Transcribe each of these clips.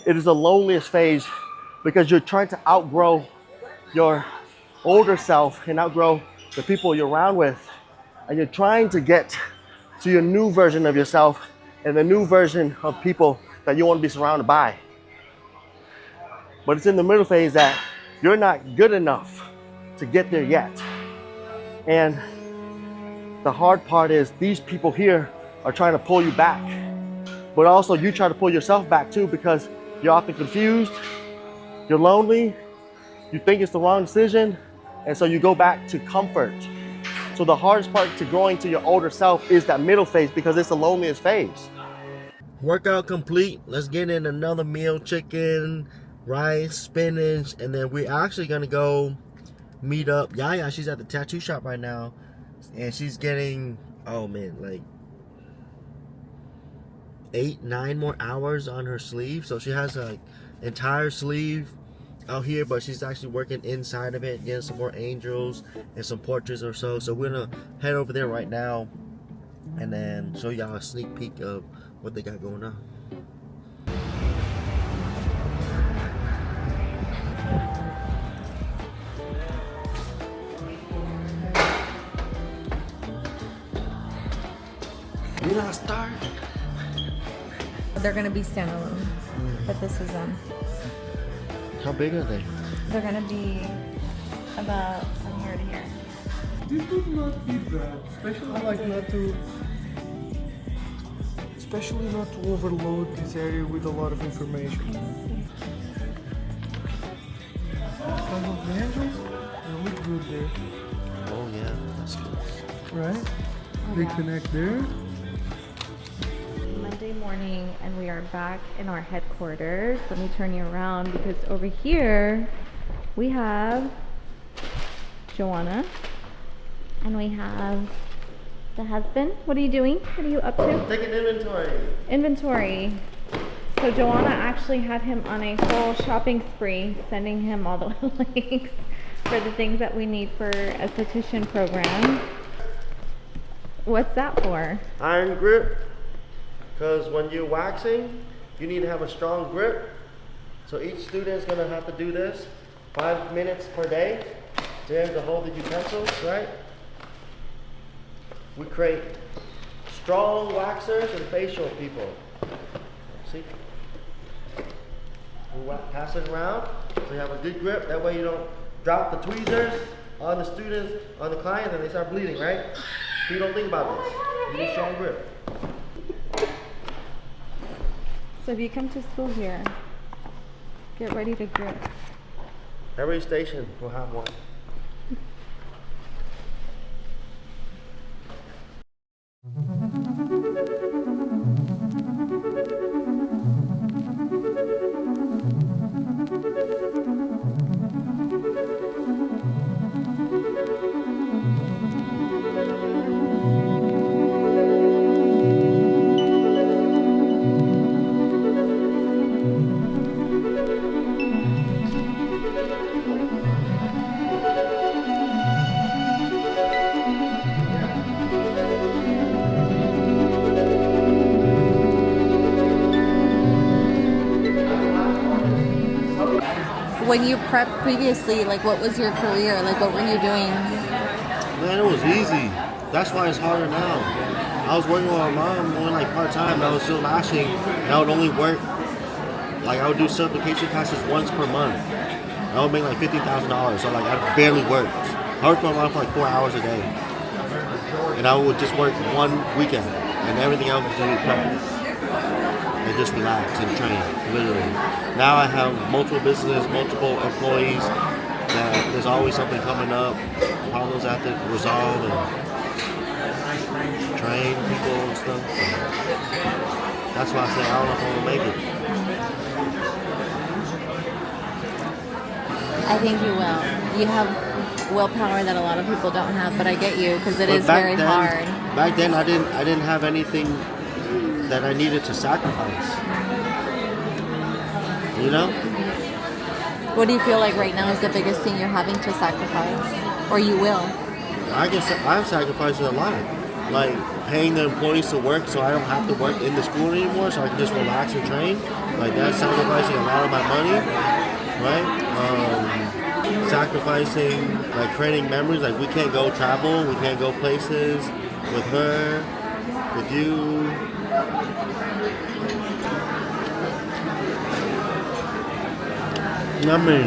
it is the loneliest phase because you're trying to outgrow your older self and outgrow the people you're around with. And you're trying to get to your new version of yourself and the new version of people that you want to be surrounded by. But it's in the middle phase that you're not good enough to get there yet. And the hard part is these people here are trying to pull you back. But also you try to pull yourself back too because you're often confused, you're lonely, you think it's the wrong decision, and so you go back to comfort. So the hardest part to growing to your older self is that middle phase because it's the loneliest phase. Workout complete. Let's get in another meal, chicken, rice, spinach, and then we're actually gonna go meet up. Yaya, she's at the tattoo shop right now, and she's getting, oh man, like 8-9 more hours on her sleeve. So she has an entire sleeve out here, but she's actually working inside of it, getting some more angels and some portraits or so. So we're gonna head over there right now and then show y'all a sneak peek of what they got going on. You're not starting. They're gonna be standalone, but this is them. How big are they? They're gonna be about from here to here. This would not be bad, especially not to overload this area with a lot of information. Some of the angels, they look good there, Oh yeah, that's good. right? They connect there. Monday morning, and we are back in our headquarters. Let me turn you around because over here we have Joanna and we have the husband. What are you doing? What are you up to? Taking inventory. Inventory. So Joanna actually had him on a whole shopping spree, sending him all the links for the things that we need for a esthetician program. What's that for? Iron grip, because when you're waxing, you need to have a strong grip. So each student is going to have to do this 5 minutes per day to hold the utensils, right? We create strong waxers and facial people. See? We pass it around so you have a good grip. That way you don't drop the tweezers on the students, on the client, and they start bleeding, right? So you don't think about this. You need a strong grip. So if you come to school here, get ready to grip. Every station will have one. When you prepped previously, like what was your career? Like what were you doing? Man, it was easy. That's why it's harder now. I was working with my mom doing like part-time. I was still lashing, and I would only work, like I would do certification classes once per month. I would make like $50,000, so like I barely worked. I worked for my mom for like 4 hours a day. And I would just work one weekend, and everything else was doing prep. And just relax and train, literally. Now I have multiple businesses, multiple employees, that there's always something coming up, problems I have to resolve and train people and stuff. So that's why I say I don't know if I'm gonna make it. I think you will. You have willpower that a lot of people don't have, but I get you because it is very hard. Back then I didn't have anything that I needed to sacrifice. You know? What do you feel like right now is the biggest thing you're having to sacrifice? Or you will? I'm sacrificing a lot. like paying the employees to work so I don't have to work in the school anymore, so I can just relax and train. Like that's sacrificing a lot of my money, right? Sacrificing like creating memories. Like we can't go travel, we can't go places with her, with you. Yummy.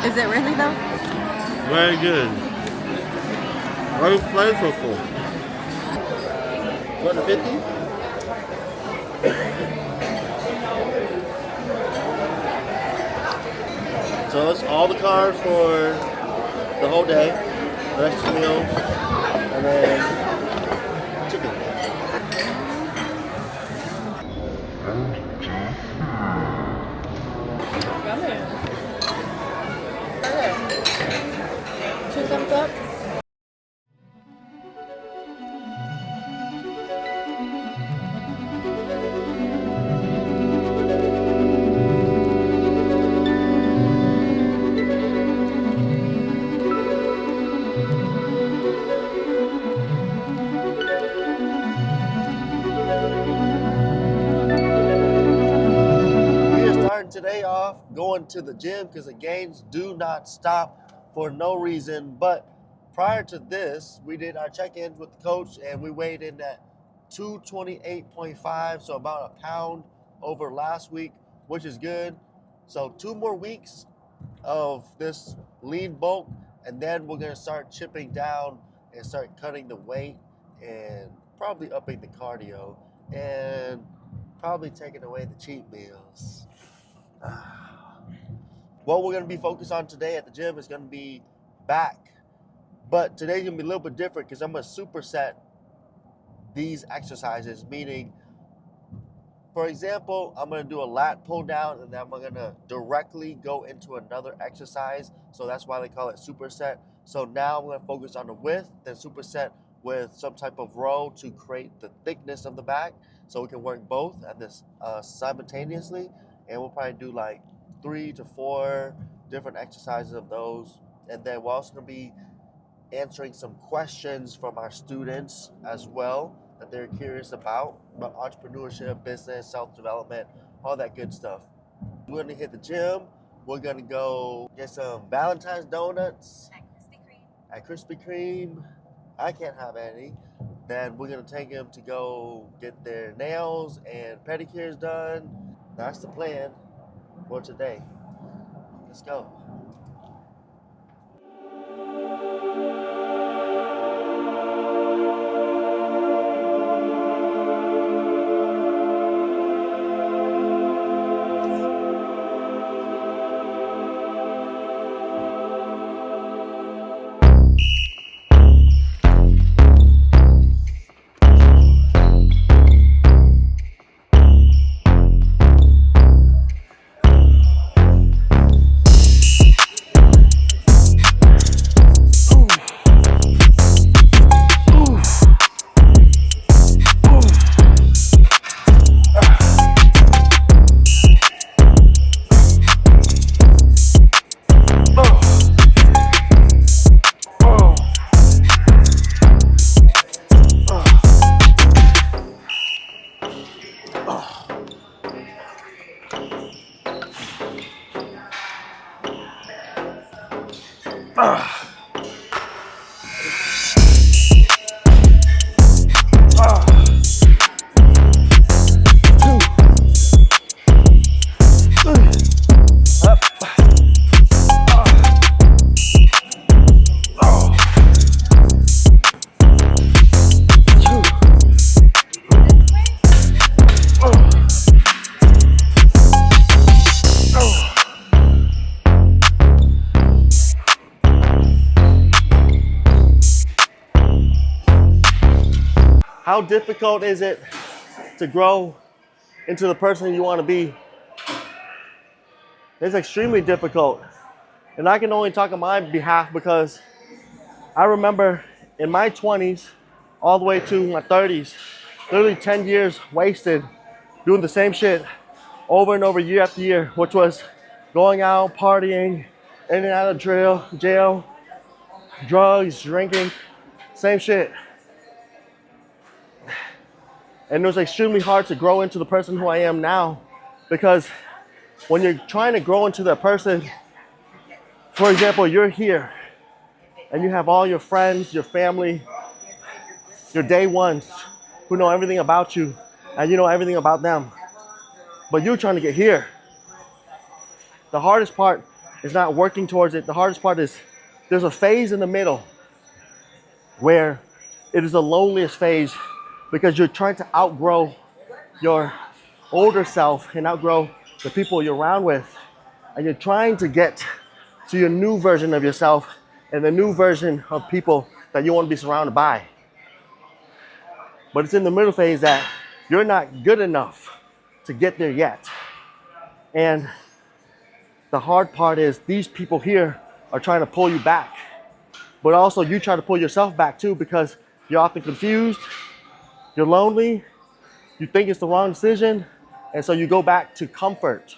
Is it really though? Very good. Very flavorful. 250? So that's all the carbs for the whole day. The next 2 meals. And then chicken. Two thumbs up. Today off going to the gym because the gains do not stop for no reason. But prior to this, we did our check-ins with the coach and we weighed in at 228.5, so about a pound over last week, which is good. So 2 more weeks of this lean bulk, and then we're gonna start chipping down and start cutting the weight and probably upping the cardio and probably taking away the cheat meals. What we're going to be focused on today at the gym is going to be back. But today's going to be a little bit different because I'm going to superset these exercises, meaning, for example, I'm going to do a lat pull down and then I'm going to directly go into another exercise. So that's why they call it superset. So now I'm going to focus on the width, then superset with some type of row to create the thickness of the back. So we can work both at this simultaneously. And we'll probably do like 3 to 4 different exercises of those. And then we're also going to be answering some questions from our students as well that they're curious about entrepreneurship, business, self-development, all that good stuff. We're going to hit the gym. We're going to go get some Valentines donuts at Krispy Kreme. I can't have any. Then we're going to take them to go get their nails and pedicures done. That's the plan for today. Let's go. How difficult is it to grow into the person you want to be? It's extremely difficult. And I can only talk on my behalf because I remember in my 20s all the way to my 30s, literally 10 years wasted doing the same shit over and over year after year, which was going out, partying, in and out of jail, drugs, drinking, Same shit. And it was extremely hard to grow into the person who I am now, because when you're trying to grow into that person, for example, you're here and you have all your friends, your family, your day ones who know everything about you and you know everything about them. But you're trying to get here. The hardest part is not working towards it. The hardest part is there's a phase in the middle where it is the loneliest phase, because you're trying to outgrow your older self and outgrow the people you're around with. And you're trying to get to your new version of yourself and the new version of people that you want to be surrounded by. But it's in the middle phase that you're not good enough to get there yet. And the hard part is these people here are trying to pull you back. But also you try to pull yourself back too, because you're often confused, you're lonely, you think it's the wrong decision, and so you go back to comfort.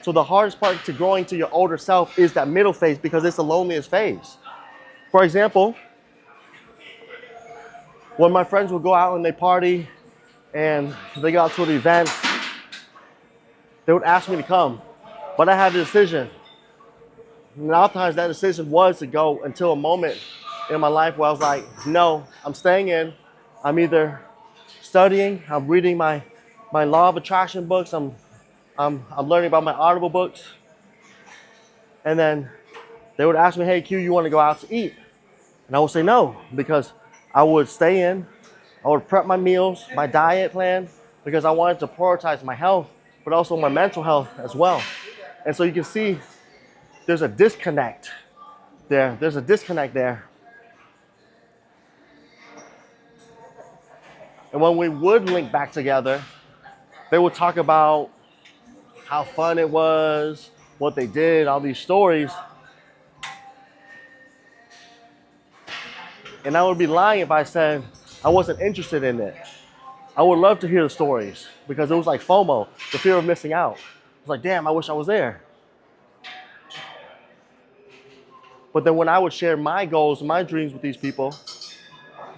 So the hardest part to growing to your older self is that middle phase, because it's the loneliest phase. For example, when my friends would go out and they party and they go out to the events, they would ask me to come, but I had a decision. And oftentimes that decision was to go, until a moment in my life where I was like, no, I'm staying in. I'm either studying, I'm reading my law of attraction books, I'm learning about my audible books. And then they would ask me, hey Q, you want to go out to eat? And I would say no, because I would stay in, I would prep my meals, my diet plan, because I wanted to prioritize my health, but also my mental health as well. And so you can see there's a disconnect there. There's a disconnect there. And when we would link back together, they would talk about how fun it was, what they did, all these stories. And I would be lying if I said I wasn't interested in it. I would love to hear the stories, because it was like FOMO, the fear of missing out. It's like, damn, I wish I was there. But then when I would share my goals, my dreams with these people,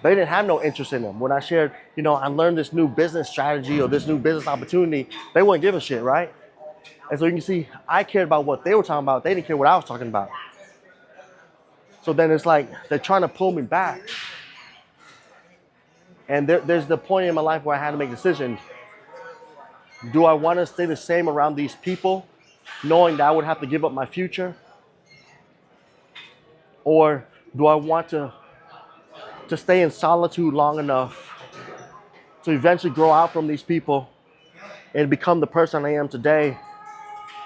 they didn't have no interest in them. When I shared, I learned this new business strategy or this new business opportunity, they wouldn't give a shit, right? And so you can see, I cared about what they were talking about. They didn't care what I was talking about. So then it's like, they're trying to pull me back. And there's the point in my life where I had to make a decision. Do I want to stay the same around these people, knowing that I would have to give up my future? Or do I want to stay in solitude long enough to eventually grow out from these people and become the person I am today?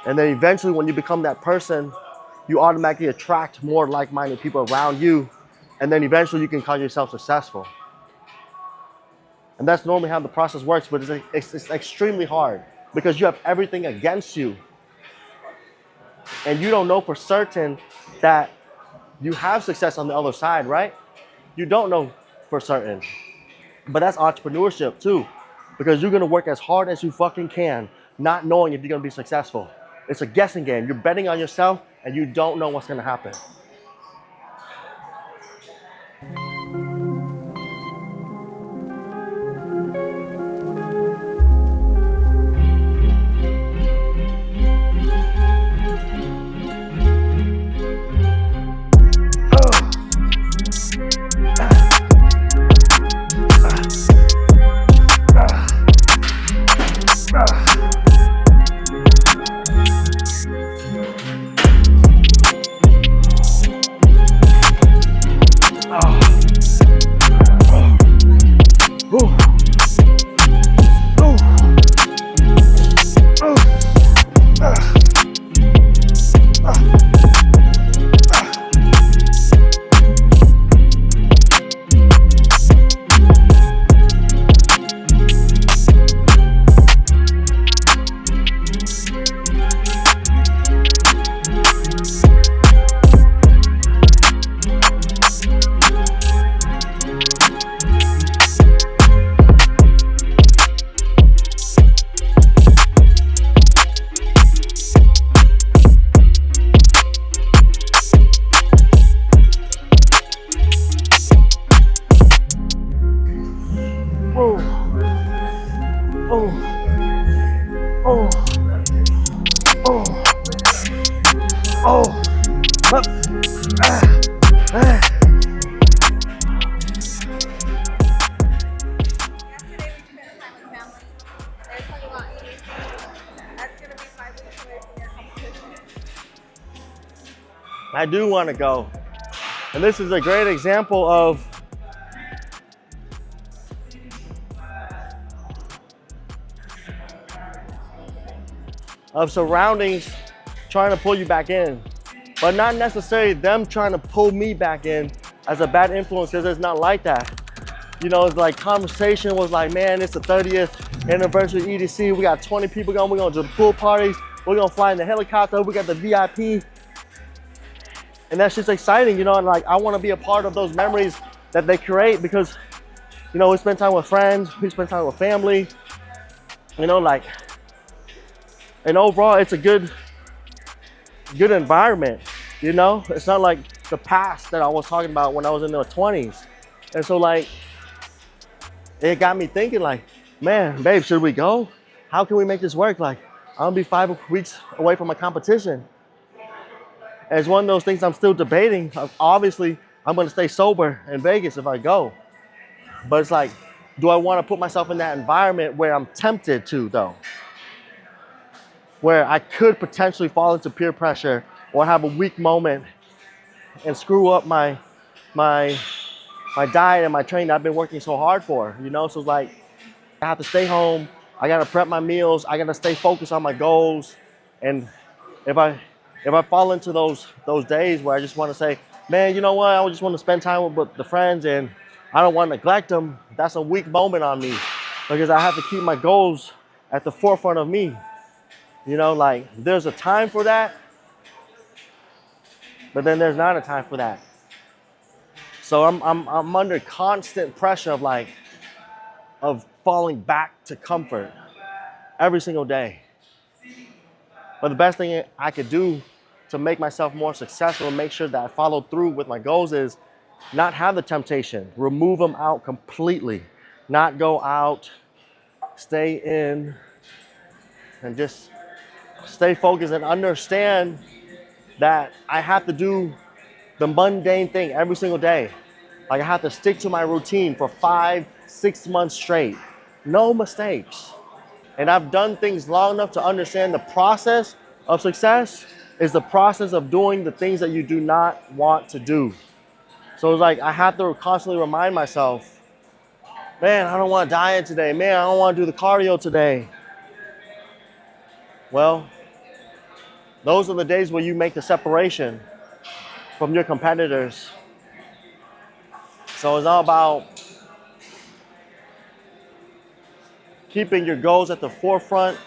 And then eventually when you become that person, you automatically attract more like-minded people around you. And then eventually you can call yourself successful. And that's normally how the process works, but it's extremely hard, because you have everything against you. And you don't know for certain that you have success on the other side, right? You don't know for certain. But that's entrepreneurship too, because you're gonna work as hard as you fucking can, not knowing if you're gonna be successful. It's a guessing game. You're betting on yourself and you don't know what's gonna happen. Oh, oh, oh, oh. Up. Ah, ah. Yesterday we spent time with family. They're talking about EDC. That's gonna be 5 weeks away from your competition. I do want to go. And this is a great example of surroundings trying to pull you back in, but not necessarily them trying to pull me back in as a bad influence, because it's not like that. You know, it's like conversation was like, man, it's the 30th anniversary of EDC. We got 20 people going. We're going to the pool parties. We're going to fly in the helicopter. We got the VIP. And that's just exciting, you know, and like I want to be a part of those memories that they create, because, you know, we spend time with friends, we spend time with family, you know, like, and overall it's a good environment, you know. It's not like the past that I was talking about when I was in the 20s. And so like, it got me thinking like, man, babe, should we go? How can we make this work? Like, I'm gonna be 5 weeks away from my competition. And it's one of those things I'm still debating. Obviously, I'm gonna stay sober in Vegas if I go. But it's like, do I wanna put myself in that environment where I'm tempted to though? Where I could potentially fall into peer pressure or have a weak moment and screw up my diet and my training that I've been working so hard for, you know? So it's like, I have to stay home. I gotta prep my meals. I gotta stay focused on my goals. And if I fall into those days where I just want to say, man, you know what? I just want to spend time with the friends and I don't want to neglect them. That's a weak moment on me, because I have to keep my goals at the forefront of me. You know, like there's a time for that, but then there's not a time for that. So I'm under constant pressure of falling back to comfort every single day. But the best thing I could do to make myself more successful and make sure that I follow through with my goals is not have the temptation, remove them out completely, not go out, stay in, and just stay focused and understand that I have to do the mundane thing every single day. Like I have to stick to my routine for 5-6 months straight, no mistakes. And I've done things long enough to understand the process of success is the process of doing the things that you do not want to do. So it's like I have to constantly remind myself, man, I don't want to diet today. Man, I don't want to do the cardio today. Well, those are the days where you make the separation from your competitors. So it's all about keeping your goals at the forefront.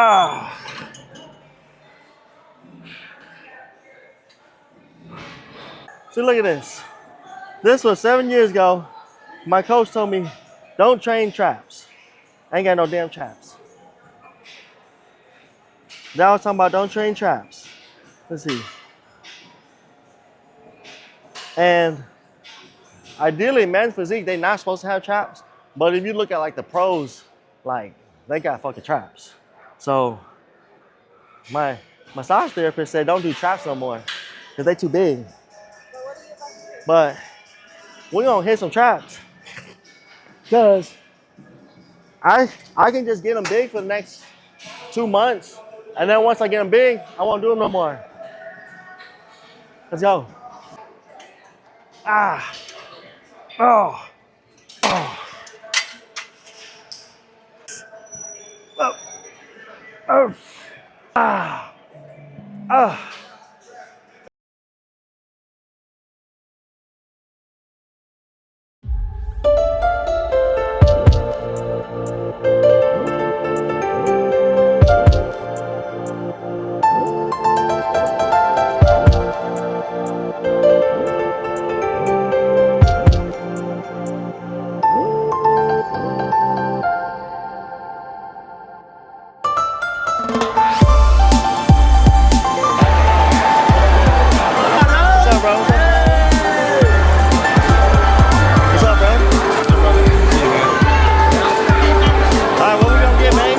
Oh. See, look at this. This was 7 years ago. My coach told me, don't train traps. I ain't got no damn traps. Now I was talking about don't train traps. Let's see. And ideally, men's physique, they're not supposed to have traps. But if you look at like the pros, like they got fucking traps. So my massage therapist said don't do traps no more because they too big. But we're gonna hit some traps because I can just get them big for the next 2 months, and then once I get them big, I won't do them no more. Let's go. Ah. Oh. Oh. Oh. Oh. Ah. Ah. What's up, bro? What's up, bro? Alright, what we gonna get, man?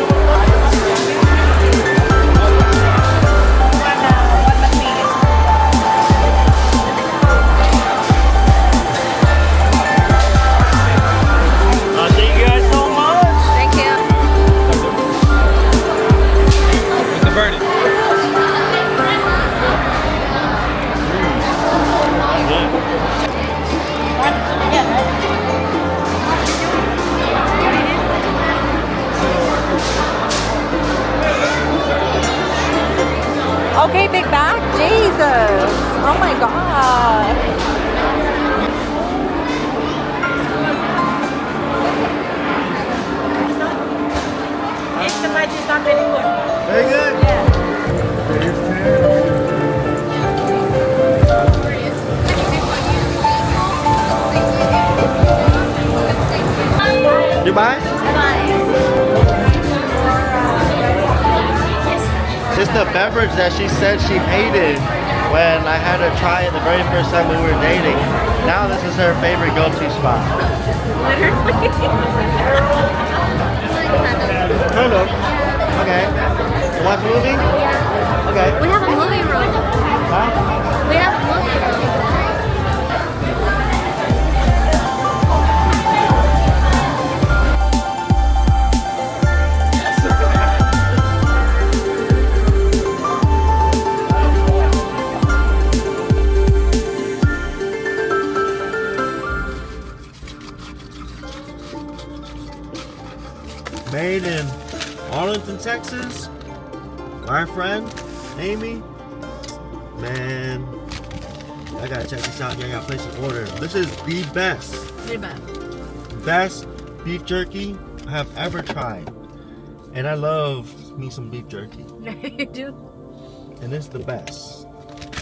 Thank you guys so much. Thank you. With the verdict. Okay, big back. Jesus. Oh my God. Very good. You buy? It's the beverage that she said she hated when I had her try it the very first time we were dating. Now this is her favorite go-to spot. Kind of. Okay. You watch a movie? Okay. We have a movie room. Huh? We have a movie room. Made in Arlington, Texas. Our friend, Amy. Man, I gotta check this out. Yeah, I gotta place an order. This is the best beef jerky I have ever tried. And I love me some beef jerky. You do. And it's the best.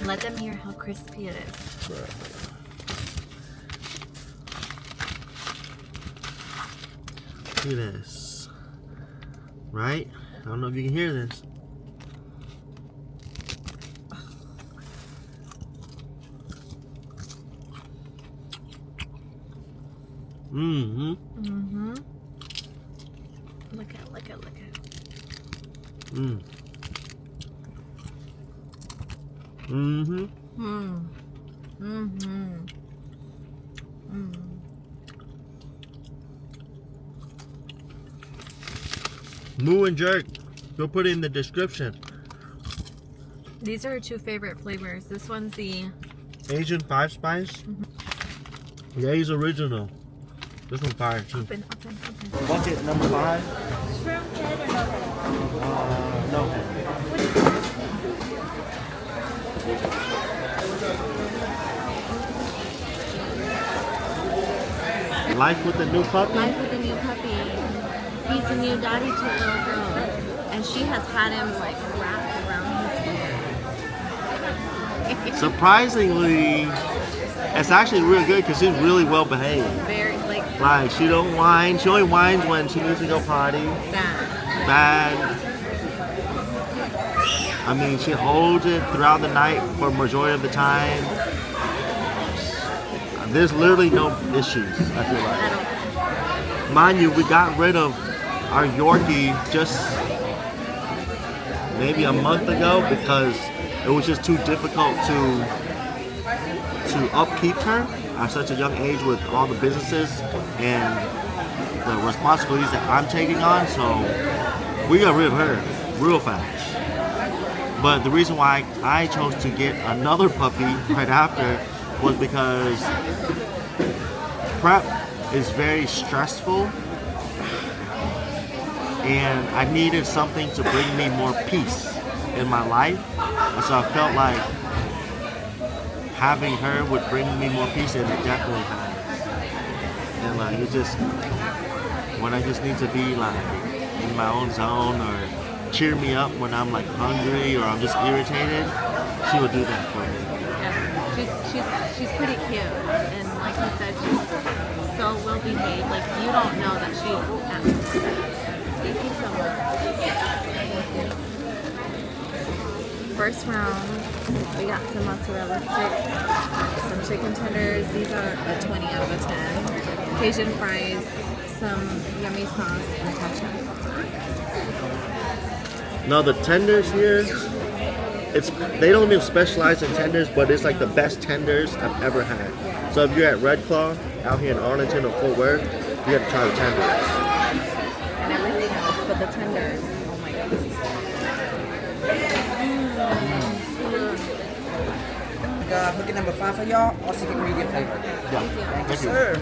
Let them hear how crispy it is. Bruh. Look at this. Right? I don't know if you can hear this. Mm-hmm. Mm-hmm. Look at. Mm. Mm-hmm. Mm. Mm-hmm. Mm. Moo and jerk. We'll put it in the description. These are our two favorite flavors. This one's the Asian 5 spice. Mm-hmm. Yeah, he's original. This one's fire too. open. Bucket number 5. Shrimp head or no head? No. Life with the new puppy. Life with a new puppy. He's a new daddy to a little girl, and she has had him like wrapped around his ear. Surprisingly, it's actually real good because she's really well behaved. Very Like she don't whine. She only whines when she needs to go potty. Bad. I mean, she holds it throughout the night for majority of the time. There's literally no issues, I feel like. Mind you, we got rid of our Yorkie just maybe a month ago because it was just too difficult to upkeep her at such a young age with all the businesses and the responsibilities that I'm taking on. So we got rid of her real fast. But the reason why I chose to get another puppy right after was because prep is very stressful and I needed something to bring me more peace in my life, and so I felt like having her would bring me more peace, and it definitely has. And like it's just when I just need to be like in my own zone or cheer me up when I'm like hungry or I'm just irritated, she will do that for me. Yeah, she's pretty cute, and like you said, she's so well behaved. Like you don't know that she's. Thank you so much. First round, we got some mozzarella sticks, some chicken tenders. These are a 20 out of a 10. Cajun fries, some yummy sauce, and ketchup. Now the tenders here, they don't even specialize in tenders, but it's like the best tenders I've ever had. So if you're at Red Claw out here in Arlington or Fort Worth, you have to try the tenders. And everything else, but the tenders. Oh my god, this is Cookie number 5 for y'all, or secret ingredient flavor. Yeah. Thank you. Sir.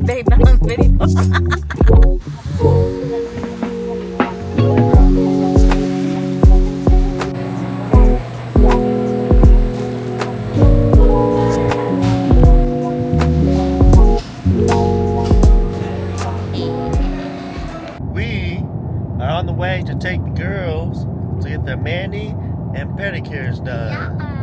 Babe, not on video. We are on the way to take the girls to get their mani and pedicures done.